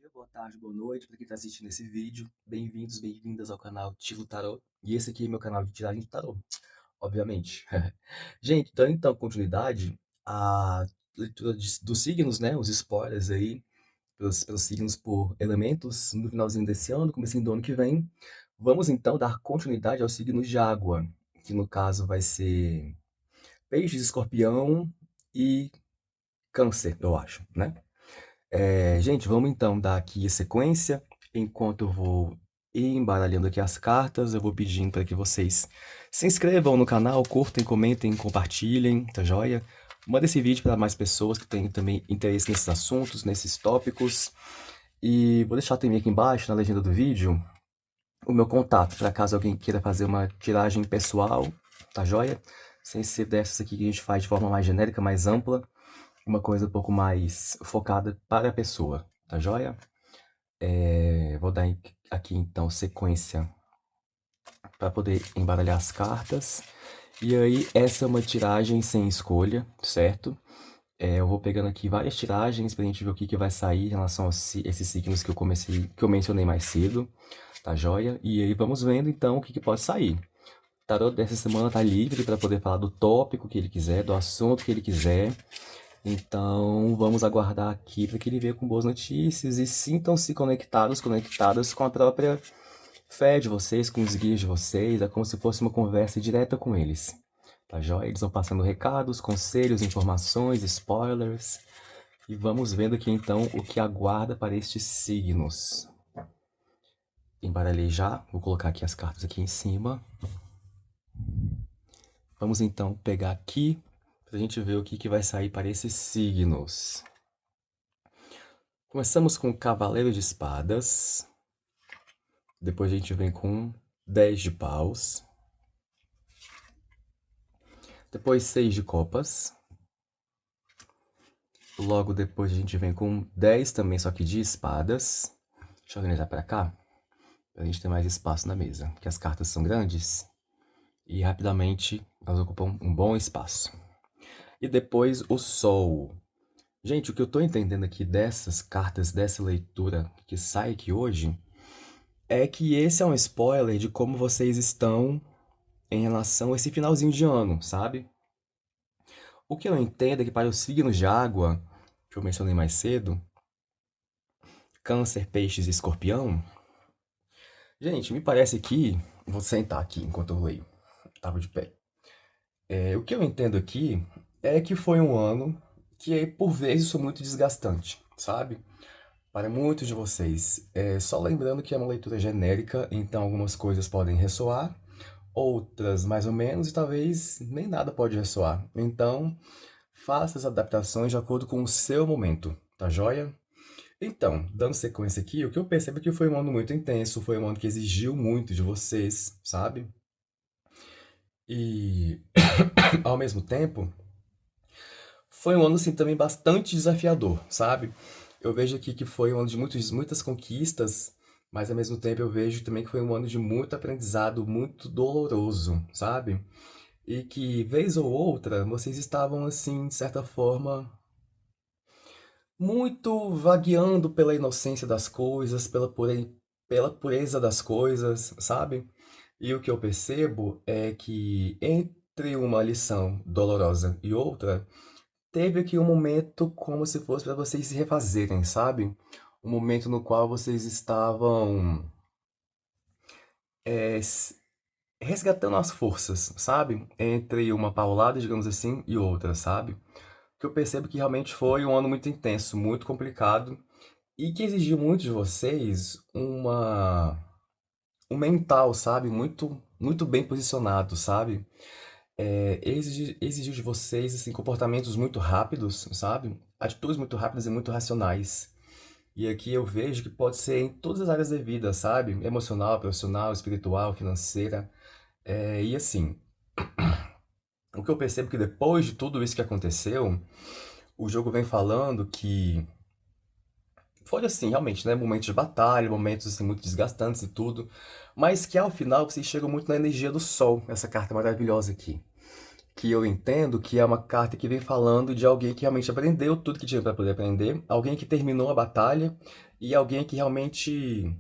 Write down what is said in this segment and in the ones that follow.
dia, boa tarde, boa noite para quem está assistindo esse vídeo. Bem-vindos, bem-vindas ao canal Tilo Tarot. E esse aqui é meu canal de tiragem de tarot, obviamente. Gente, dando continuidade à leitura dos signos, né? Os spoilers aí, pelos signos por elementos no finalzinho desse ano, comecinho do ano que vem. Vamos então dar continuidade aos signos de água, que no caso vai ser Peixes, Escorpião e Câncer, eu acho, né? Gente, vamos então dar aqui a sequência. Enquanto eu vou embaralhando aqui as cartas, eu vou pedindo para que vocês se inscrevam no canal, curtem, comentem, compartilhem, tá joia? Manda esse vídeo para mais pessoas que têm também interesse nesses assuntos, nesses tópicos. E vou deixar também aqui embaixo, na legenda do vídeo, o meu contato, para caso alguém queira fazer uma tiragem pessoal, tá joia? Sem ser dessas aqui que a gente faz de forma mais genérica, mais ampla, uma coisa um pouco mais focada para a pessoa, tá joia? Vou dar aqui então sequência para poder embaralhar as cartas. E aí, essa é uma tiragem sem escolha, certo? Eu vou pegando aqui várias tiragens pra gente ver o que vai sair em relação a esses signos que eu mencionei mais cedo, tá joia? E aí vamos vendo então o que pode sair. O tarot dessa semana tá livre para poder falar do tópico que ele quiser, do assunto que ele quiser. Então, vamos aguardar aqui para que ele venha com boas notícias e sintam-se conectados, conectadas com a própria fé de vocês, com os guias de vocês. É como se fosse uma conversa direta com eles. Tá joia? Eles vão passando recados, conselhos, informações, spoilers. E vamos vendo aqui então o que aguarda para estes signos. Embaralhei já, vou colocar aqui as cartas aqui em cima. Vamos então pegar aqui para a gente ver o que vai sair para esses signos. Começamos com o Cavaleiro de Espadas. Depois a gente vem com 10 de paus. Depois 6 de copas. Logo depois a gente vem com 10 também, só que de espadas. Deixa eu organizar para cá, pra gente ter mais espaço na mesa, porque as cartas são grandes e rapidamente elas ocupam um bom espaço. E depois o Sol. Gente, o que eu tô entendendo aqui dessas cartas, dessa leitura que sai aqui hoje, é que esse é um spoiler de como vocês estão em relação a esse finalzinho de ano, sabe? O que eu entendo é que para os signos de água, que eu mencionei mais cedo, Câncer, Peixes e Escorpião, gente, me parece que. Vou sentar aqui enquanto eu leio. Tava de pé. O que eu entendo aqui é que foi um ano que, por vezes, foi muito desgastante, sabe? Para muitos de vocês. Só lembrando que é uma leitura genérica, então algumas coisas podem ressoar, outras mais ou menos, e talvez nem nada pode ressoar. Então, faça as adaptações de acordo com o seu momento, tá joia? Então, dando sequência aqui, o que eu percebo é que foi um ano muito intenso, foi um ano que exigiu muito de vocês, sabe? E, ao mesmo tempo, foi um ano, assim, também bastante desafiador, sabe? Eu vejo aqui que foi um ano de muitas conquistas, mas ao mesmo tempo eu vejo também que foi um ano de muito aprendizado, muito doloroso, sabe? E que, vez ou outra, vocês estavam, assim, de certa forma, muito vagueando pela inocência das coisas, pela pureza das coisas, sabe? E o que eu percebo é que entre uma lição dolorosa e outra, teve aqui um momento como se fosse para vocês se refazerem, sabe? Um momento no qual vocês estavam é, s- resgatando as forças, sabe? Entre uma paulada, digamos assim, e outra, sabe? Que eu percebo que realmente foi um ano muito intenso, muito complicado e que exigiu muito de vocês um mental, sabe? Muito bem posicionado, sabe? Exigiu de vocês assim, comportamentos muito rápidos, sabe? Atitudes muito rápidas e muito racionais. E aqui eu vejo que pode ser em todas as áreas da vida, sabe? Emocional, profissional, espiritual, financeira. E assim, o que eu percebo é que depois de tudo isso que aconteceu, o jogo vem falando que foi assim, realmente, né? Momentos de batalha, momentos assim, muito desgastantes e tudo. Mas que ao final vocês chegam muito na energia do sol, essa carta maravilhosa aqui. Que eu entendo que é uma carta que vem falando de alguém que realmente aprendeu tudo que tinha para poder aprender, alguém que terminou a batalha e alguém que realmente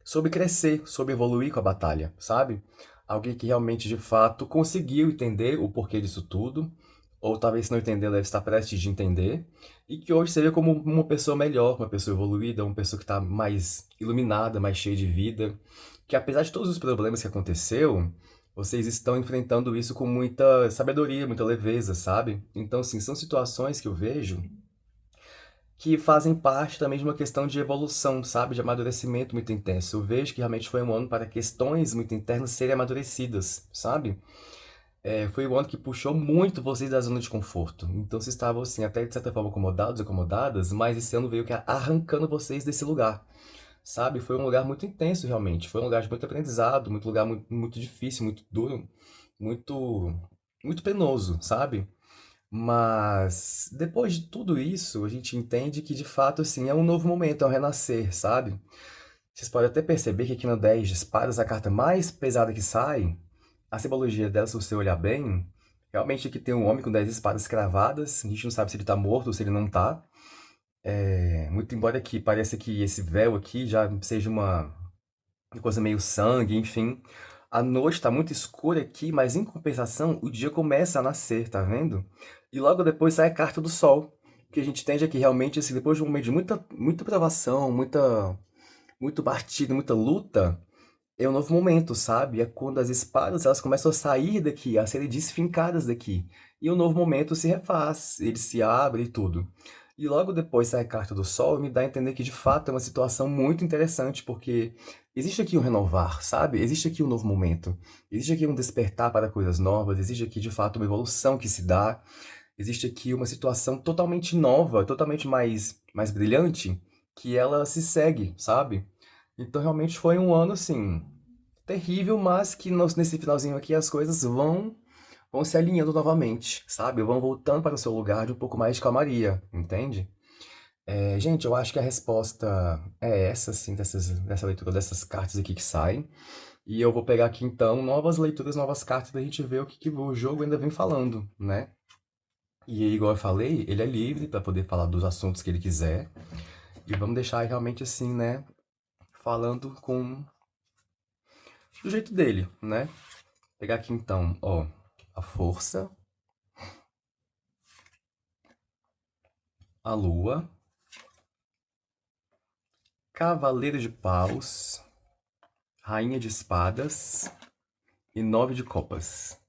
soube crescer, soube evoluir com a batalha, sabe? Alguém que realmente, de fato, conseguiu entender o porquê disso tudo, ou talvez se não entender, deve estar prestes de entender, e que hoje você vê como uma pessoa melhor, uma pessoa evoluída, uma pessoa que está mais iluminada, mais cheia de vida, que apesar de todos os problemas que aconteceu, vocês estão enfrentando isso com muita sabedoria, muita leveza, sabe? Então, assim, são situações que eu vejo que fazem parte também de uma questão de evolução, sabe? De amadurecimento muito intenso. Eu vejo que realmente foi um ano para questões muito internas serem amadurecidas, sabe? Foi um ano que puxou muito vocês da zona de conforto. Então vocês estavam, assim, até de certa forma acomodados, acomodadas, mas esse ano veio que arrancando vocês desse lugar, sabe? Foi um lugar muito intenso, realmente. Foi um lugar de muito aprendizado, muito lugar muito, muito difícil, muito duro, muito, muito penoso, sabe? Mas depois de tudo isso, a gente entende que de fato assim é um novo momento, é um renascer, sabe? Vocês podem até perceber que aqui no 10 de espadas, a carta mais pesada que sai, a simbologia dela, se você olhar bem, realmente aqui tem um homem com 10 espadas cravadas, a gente não sabe se ele tá morto ou se ele não tá. Muito embora que pareça que esse véu aqui já seja uma coisa meio sangue, enfim. A noite está muito escura aqui, mas em compensação, o dia começa a nascer, tá vendo? E logo depois sai a carta do sol, que a gente entende aqui realmente, assim, depois de um momento de muita provação, muito batida, muita luta, é um novo momento, sabe? É quando as espadas elas começam a sair daqui, a serem desfincadas daqui. E um novo momento se refaz, ele se abre e tudo. E logo depois sai a carta do Sol e me dá a entender que de fato é uma situação muito interessante, porque existe aqui um renovar, sabe? Existe aqui um novo momento. Existe aqui um despertar para coisas novas, existe aqui de fato uma evolução que se dá. Existe aqui uma situação totalmente nova, totalmente mais brilhante, que ela se segue, sabe? Então realmente foi um ano assim terrível, mas que nesse finalzinho aqui as coisas vão se alinhando novamente, sabe? Vão voltando para o seu lugar de um pouco mais de calmaria, entende? Gente, eu acho que a resposta é essa, assim, dessa leitura dessas cartas aqui que saem. E eu vou pegar aqui então novas leituras, novas cartas pra gente ver o que o jogo ainda vem falando, né? E aí, igual eu falei, ele é livre para poder falar dos assuntos que ele quiser. E vamos deixar realmente assim, né? Falando com do jeito dele, né? Pegar aqui então, ó, a força, a lua, cavaleiro de paus, rainha de espadas e nove de copas.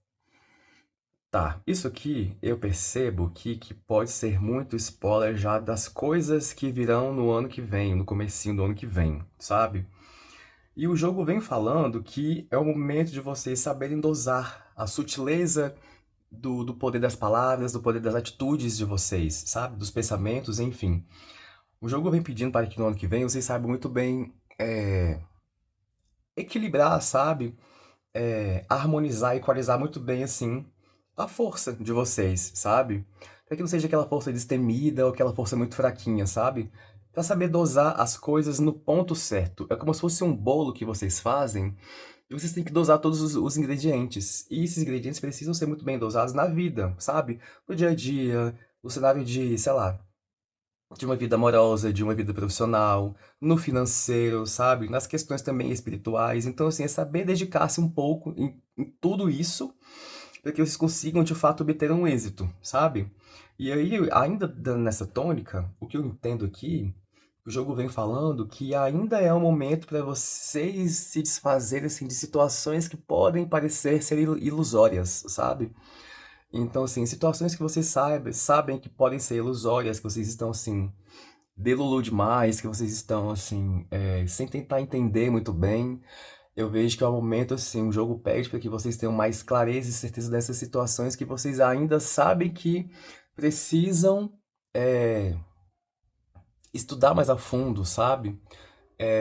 Tá, isso aqui eu percebo que pode ser muito spoiler já das coisas que virão no ano que vem, no comecinho do ano que vem, sabe? E o jogo vem falando que é o momento de vocês saberem dosar a sutileza do poder das palavras, do poder das atitudes de vocês, sabe? Dos pensamentos, enfim. O jogo vem pedindo para que no ano que vem vocês saibam muito bem equilibrar, sabe? Harmonizar e equalizar muito bem, assim, a força de vocês, sabe? Para que não seja aquela força destemida ou aquela força muito fraquinha, sabe? Para saber dosar as coisas no ponto certo. É como se fosse um bolo que vocês fazem e vocês têm que dosar todos os ingredientes. E esses ingredientes precisam ser muito bem dosados na vida, sabe? No dia a dia, no cenário de, sei lá, de uma vida amorosa, de uma vida profissional, no financeiro, sabe? Nas questões também espirituais. Então, assim, é saber dedicar-se um pouco em tudo isso para que vocês consigam, de fato, obter um êxito, sabe? E aí, ainda dando nessa tônica, o que eu entendo aqui, o jogo vem falando que ainda é um momento para vocês se desfazerem, assim, de situações que podem parecer ser ilusórias, sabe? Então, assim, situações que vocês sabem que podem ser ilusórias, que vocês estão, assim, delulu demais, que vocês estão, assim, sem tentar entender muito bem. Eu vejo que é um momento, assim, o jogo pede para que vocês tenham mais clareza e certeza dessas situações que vocês ainda sabem que precisam estudar mais a fundo, sabe?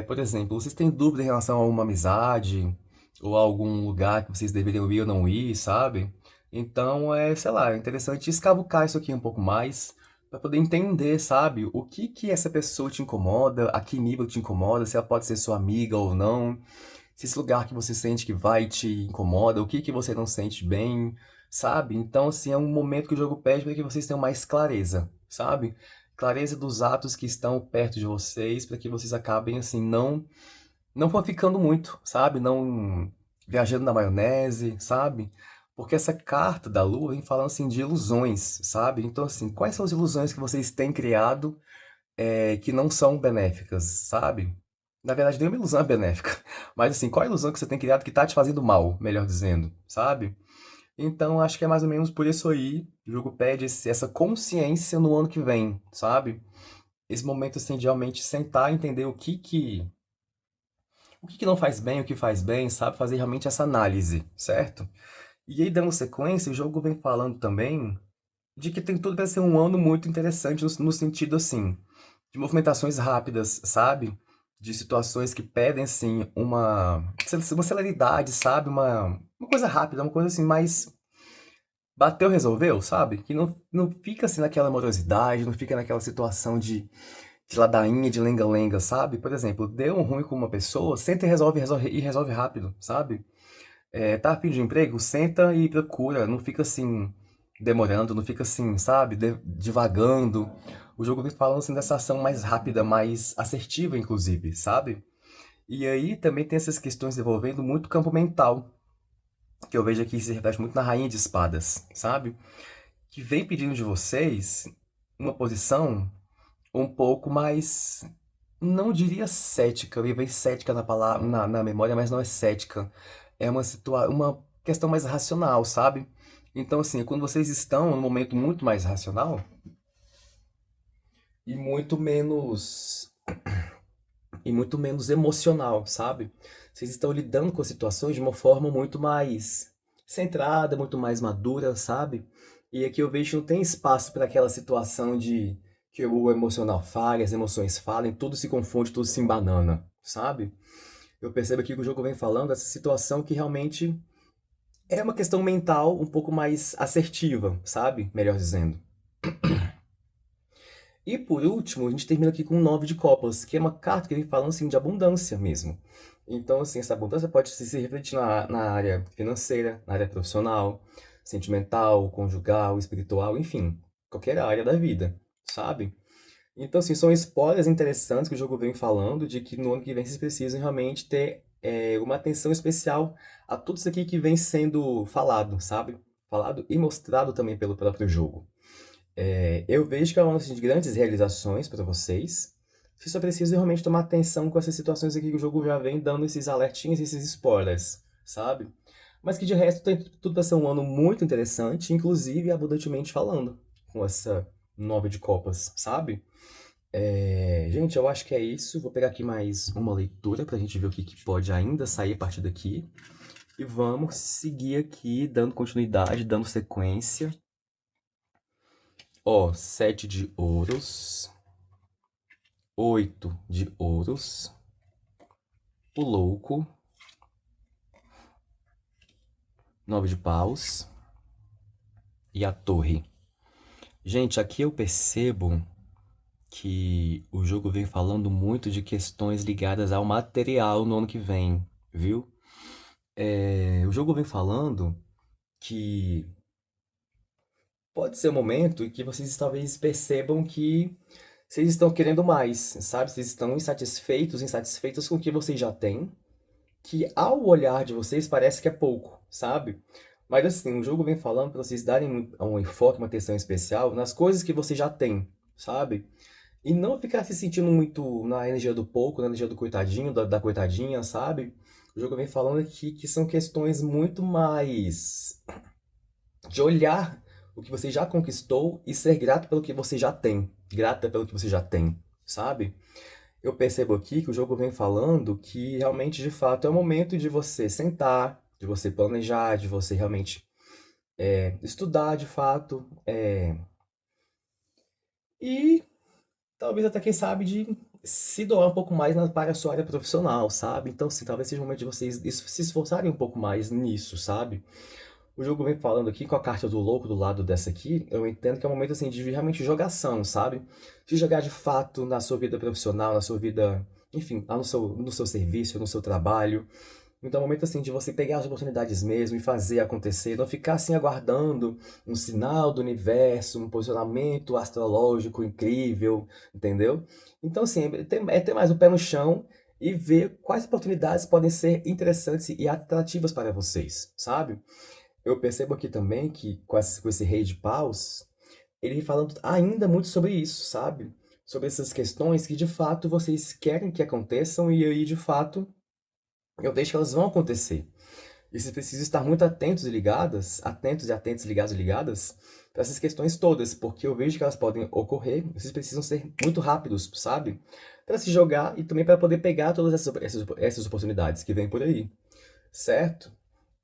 Por exemplo, vocês têm dúvida em relação a uma amizade ou a algum lugar que vocês deveriam ir ou não ir, sabe? Então, sei lá, é interessante escavucar isso aqui um pouco mais para poder entender, sabe? O que essa pessoa te incomoda, a que nível te incomoda, se ela pode ser sua amiga ou não, se esse lugar que você sente que vai te incomoda, o que você não sente bem, sabe? Então, assim, é um momento que o jogo pede para que vocês tenham mais clareza, sabe? clareza dos atos que estão perto de vocês, para que vocês acabem assim não ficando muito, sabe? Não viajando na maionese, sabe? Porque essa carta da Lua vem falando assim de ilusões, sabe? Então assim, quais são as ilusões que vocês têm criado que não são benéficas, sabe? Na verdade, nenhuma ilusão é benéfica. Mas assim, qual a ilusão que você tem criado que tá te fazendo mal, melhor dizendo, sabe? Então, acho que é mais ou menos por isso aí, o jogo pede essa consciência no ano que vem, sabe? Esse momento, assim, de realmente sentar e entender o que não faz bem, o que faz bem, sabe? Fazer realmente essa análise, certo? E aí, dando sequência, o jogo vem falando também de que tem tudo para ser um ano muito interessante no sentido, assim, de movimentações rápidas, sabe? De situações que pedem, assim, uma celeridade, sabe? Uma coisa rápida, uma coisa, assim, mais bateu, resolveu, sabe? Que não fica assim naquela morosidade, não fica naquela situação de ladainha, de lenga-lenga, sabe? Por exemplo, deu um ruim com uma pessoa, senta e resolve rápido, sabe? Tá a fim de emprego? Senta e procura, não fica assim demorando, não fica assim, sabe? Divagando. O jogo vem falando assim dessa ação mais rápida, mais assertiva, inclusive, sabe? E aí também tem essas questões envolvendo muito campo mental, que eu vejo aqui se reflete muito na Rainha de Espadas, sabe? Que vem pedindo de vocês uma posição um pouco mais, não diria cética, eu ia ver cética na palavra, na memória, mas não é cética. É uma questão mais racional, sabe? Então, assim, quando vocês estão num momento muito mais racional e muito menos emocional, sabe? Vocês estão lidando com as situações de uma forma muito mais centrada, muito mais madura, sabe? E aqui eu vejo que não tem espaço para aquela situação de que o emocional fale, as emoções falem, tudo se confunde, tudo se embanana, sabe? Eu percebo aqui que o jogo vem falando dessa situação que realmente é uma questão mental um pouco mais assertiva, sabe? Melhor dizendo. E por último, a gente termina aqui com o 9 de copas, que é uma carta que vem falando assim de abundância mesmo. Então, assim, essa abundância pode se refletir na área financeira, na área profissional, sentimental, conjugal, espiritual, enfim, qualquer área da vida, sabe? Então, assim, são spoilers interessantes que o jogo vem falando de que no ano que vem vocês precisam realmente ter uma atenção especial a tudo isso aqui que vem sendo falado, sabe? Falado e mostrado também pelo próprio jogo. Eu vejo que é uma de grandes realizações para vocês. Vocês só precisam realmente tomar atenção com essas situações aqui que o jogo já vem dando esses alertinhos, esses spoilers, sabe? Mas que de resto tem tudo para ser um ano muito interessante, inclusive abundantemente falando, com essa 9 de copas, sabe? Gente, eu acho que é isso. Vou pegar aqui mais uma leitura pra gente ver o que pode ainda sair a partir daqui. E vamos seguir aqui, dando continuidade, dando sequência. Ó, 7 de ouros, 8 de ouros, o louco, 9 de paus e a torre. Gente, aqui eu percebo que o jogo vem falando muito de questões ligadas ao material no ano que vem, viu? O jogo vem falando que pode ser um momento em que vocês talvez percebam que vocês estão querendo mais, sabe? Vocês estão insatisfeitos com o que vocês já têm, que ao olhar de vocês parece que é pouco, sabe? Mas assim, o jogo vem falando para vocês darem um enfoque, uma atenção especial nas coisas que vocês já têm, sabe? E não ficar se sentindo muito na energia do pouco, na energia do coitadinho, da coitadinha, sabe? O jogo vem falando aqui que são questões muito mais de olhar o que você já conquistou e ser grato pelo que você já tem, grata pelo que você já tem, sabe? Eu percebo aqui que o jogo vem falando que realmente, de fato, é o momento de você sentar, de você planejar, de você realmente estudar de fato, e talvez até, quem sabe, de se doar um pouco mais para a sua área profissional, sabe? Então, sim, talvez seja o momento de vocês se esforçarem um pouco mais nisso, sabe? O jogo vem falando aqui com a carta do louco do lado dessa aqui, eu entendo que é um momento assim de realmente jogação, sabe? De jogar de fato na sua vida profissional, na sua vida, enfim, lá no seu serviço, no seu trabalho. Então é um momento assim de você pegar as oportunidades mesmo e fazer acontecer, não ficar assim aguardando um sinal do universo, um posicionamento astrológico incrível, entendeu? Então assim, é ter mais o pé no chão e ver quais oportunidades podem ser interessantes e atrativas para vocês, sabe? Eu percebo aqui também que com esse rei de paus, ele vem falando ainda muito sobre isso, sabe? Sobre essas questões que de fato vocês querem que aconteçam e aí de fato eu vejo que elas vão acontecer. E vocês precisam estar muito atentos e ligadas, atentos e atentos, ligados e ligadas, para essas questões todas, porque eu vejo que elas podem ocorrer, vocês precisam ser muito rápidos, sabe? Para se jogar e também para poder pegar todas essas oportunidades que vêm por aí, certo?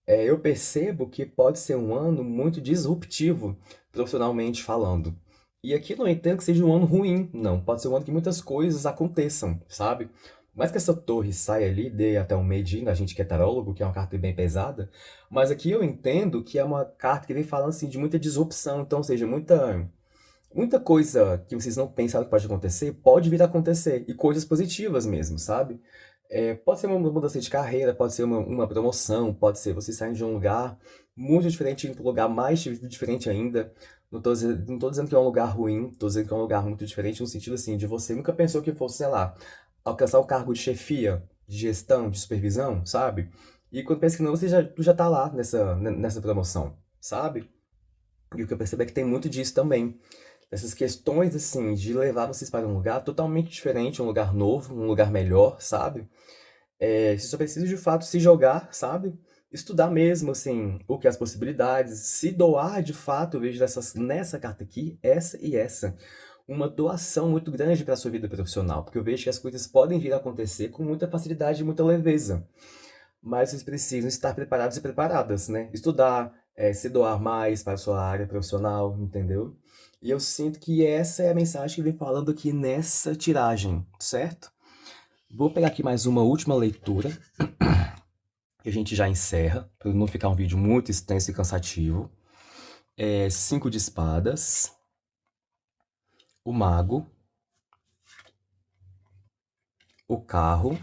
Eu percebo que pode ser um ano muito disruptivo, profissionalmente falando. E aqui não entendo que seja um ano ruim, não. Pode ser um ano que muitas coisas aconteçam, sabe? Mas que essa torre saia ali, dê até um medinho, a gente que é tarólogo, que é uma carta bem pesada. Mas aqui eu entendo que é uma carta que vem falando assim de muita disrupção, então, ou seja, muita coisa que vocês não pensaram que pode acontecer, pode vir a acontecer. E coisas positivas mesmo, sabe? Pode ser uma mudança de carreira, pode ser uma promoção, pode ser você sair de um lugar muito diferente indo para um lugar mais diferente ainda. Não tô dizendo que é um lugar ruim, tô dizendo que é um lugar muito diferente no sentido assim, de você nunca pensou que fosse, sei lá, alcançar o cargo de chefia, de gestão, de supervisão, sabe? E quando pensa que não, tu já tá lá nessa promoção, sabe? E o que eu percebo é que tem muito disso também. Essas questões, assim, de levar vocês para um lugar totalmente diferente, um lugar novo, um lugar melhor, sabe? Você só precisa de fato se jogar, sabe? Estudar mesmo, assim, o que é as possibilidades, se doar de fato, eu vejo nessa carta aqui, essa e essa. Uma doação muito grande para a sua vida profissional, porque eu vejo que as coisas podem vir a acontecer com muita facilidade e muita leveza. Mas vocês precisam estar preparados e preparadas, né? Estudar, se doar mais para a sua área profissional, entendeu? E eu sinto que essa é a mensagem que vem falando aqui nessa tiragem, certo? Vou pegar aqui mais uma última leitura, que a gente já encerra, para não ficar um vídeo muito extenso e cansativo. Cinco de espadas, o mago, o carro,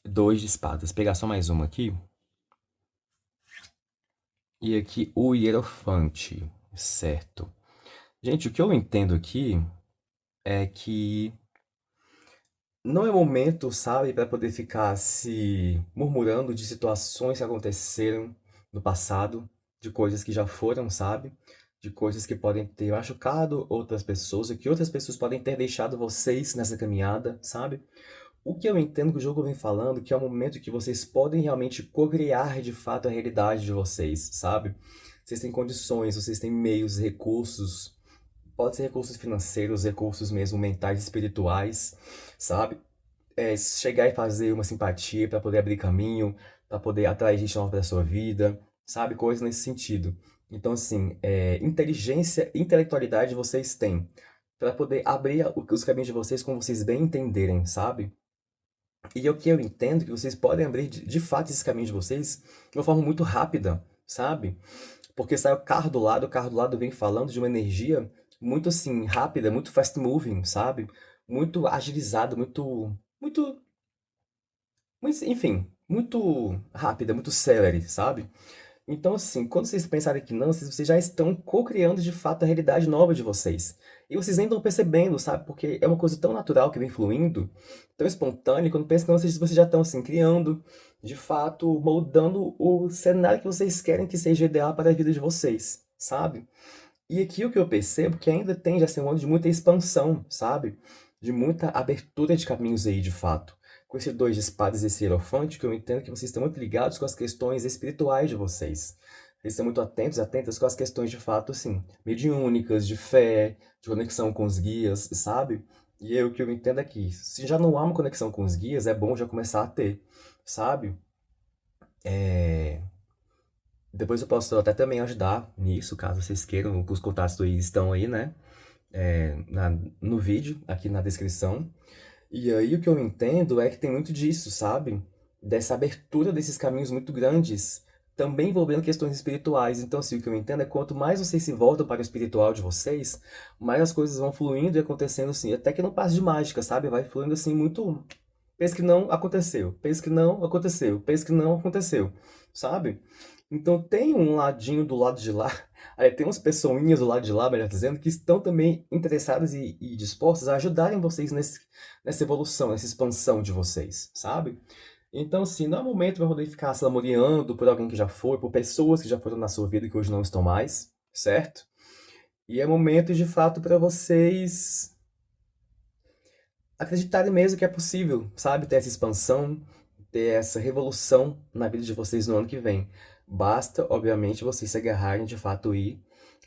dois de espadas. Vou pegar só mais uma aqui. E aqui o hierofante, certo? Gente, o que eu entendo aqui é que não é momento, sabe, para poder ficar se murmurando de situações que aconteceram no passado, de coisas que já foram, sabe? De coisas que podem ter machucado outras pessoas, ou que outras pessoas podem ter deixado vocês nessa caminhada, sabe? O que eu entendo que o jogo vem falando, que é o momento que vocês podem realmente co-criar de fato a realidade de vocês, sabe? Vocês têm condições, vocês têm meios, recursos, pode ser recursos financeiros, recursos mesmo mentais, espirituais, sabe? Chegar e fazer uma simpatia para poder abrir caminho, para poder atrair gente nova para sua vida, sabe? Coisas nesse sentido. Então, assim, inteligência, intelectualidade vocês têm para poder abrir os caminhos de vocês como vocês bem entenderem, sabe? E o que eu entendo que vocês podem abrir de fato esses caminhos de vocês de uma forma muito rápida, sabe? Porque sai o carro do lado vem falando de uma energia muito assim, rápida, muito fast moving, sabe? Muito agilizada, enfim, muito rápida, muito célere, sabe? Então, assim, quando vocês pensarem que não, vocês já estão co-criando de fato a realidade nova de vocês. E vocês nem estão percebendo, sabe? Porque é uma coisa tão natural que vem fluindo, tão espontânea, quando pensam que não, vocês já estão assim, criando, de fato, moldando o cenário que vocês querem que seja ideal para a vida de vocês, sabe? E aqui o que eu percebo que ainda tende a ser um ano de muita expansão, sabe? De muita abertura de caminhos aí, de fato. Com esses dois de espadas e esse hierofante, que eu entendo que vocês estão muito ligados com as questões espirituais de vocês. Vocês estão muito atentos e atentas com as questões de fato, assim, mediúnicas, de fé, de conexão com os guias, sabe? E o que eu entendo é que, se já não há uma conexão com os guias, é bom já começar a ter, sabe? É... Depois eu posso até também ajudar nisso, caso vocês queiram, os contatos estão aí, né? No vídeo, aqui na descrição. E aí o que eu entendo é que tem muito disso, sabe? Dessa abertura desses caminhos muito grandes, também envolvendo questões espirituais. Então, assim, o que eu entendo é que quanto mais vocês se voltam para o espiritual de vocês, mais as coisas vão fluindo e acontecendo assim, até que não passe de mágica, sabe? Vai fluindo assim muito Pensa que não aconteceu, pensa que não aconteceu, pensa que não aconteceu, sabe? Então tem um ladinho do lado de lá, aí tem umas pessoinhas do lado de lá, melhor dizendo, que estão também interessadas e dispostas a ajudarem vocês nessa evolução, nessa expansão de vocês, sabe? Então, assim, não é momento para poder ficar se lamuriando por alguém que já foi, por pessoas que já foram na sua vida e que hoje não estão mais, certo? E é momento, de fato, para vocês acreditarem mesmo que é possível, sabe? Ter essa expansão, ter essa revolução na vida de vocês no ano que vem. Basta, obviamente, vocês se agarrarem de fato aí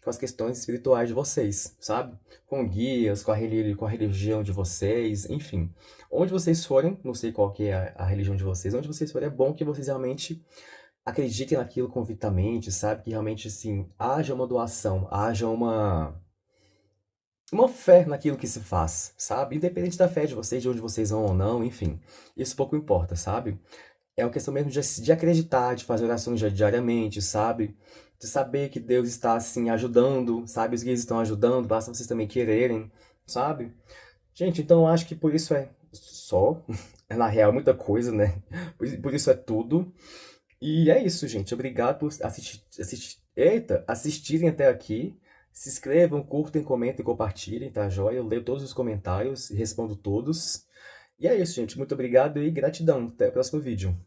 com as questões espirituais de vocês, sabe? Com guias, com a religião de vocês, enfim. Onde vocês forem, não sei qual que é a religião de vocês, onde vocês forem, é bom que vocês realmente acreditem naquilo convictamente, sabe? Que realmente, assim, haja uma doação, haja uma fé naquilo que se faz, sabe? Independente da fé de vocês, de onde vocês vão ou não, enfim. Isso pouco importa, sabe? É uma questão mesmo de acreditar, de fazer orações diariamente, sabe? De saber que Deus está, assim, ajudando, sabe? Os guias estão ajudando, basta vocês também quererem, sabe? Gente, então eu acho que por isso é só, é na real muita coisa, né? Por isso é tudo. E é isso, gente. Obrigado por assistirem até aqui. Se inscrevam, curtem, comentem, compartilhem, tá joia? Eu leio todos os comentários e respondo todos. E é isso, gente. Muito obrigado e gratidão. Até o próximo vídeo.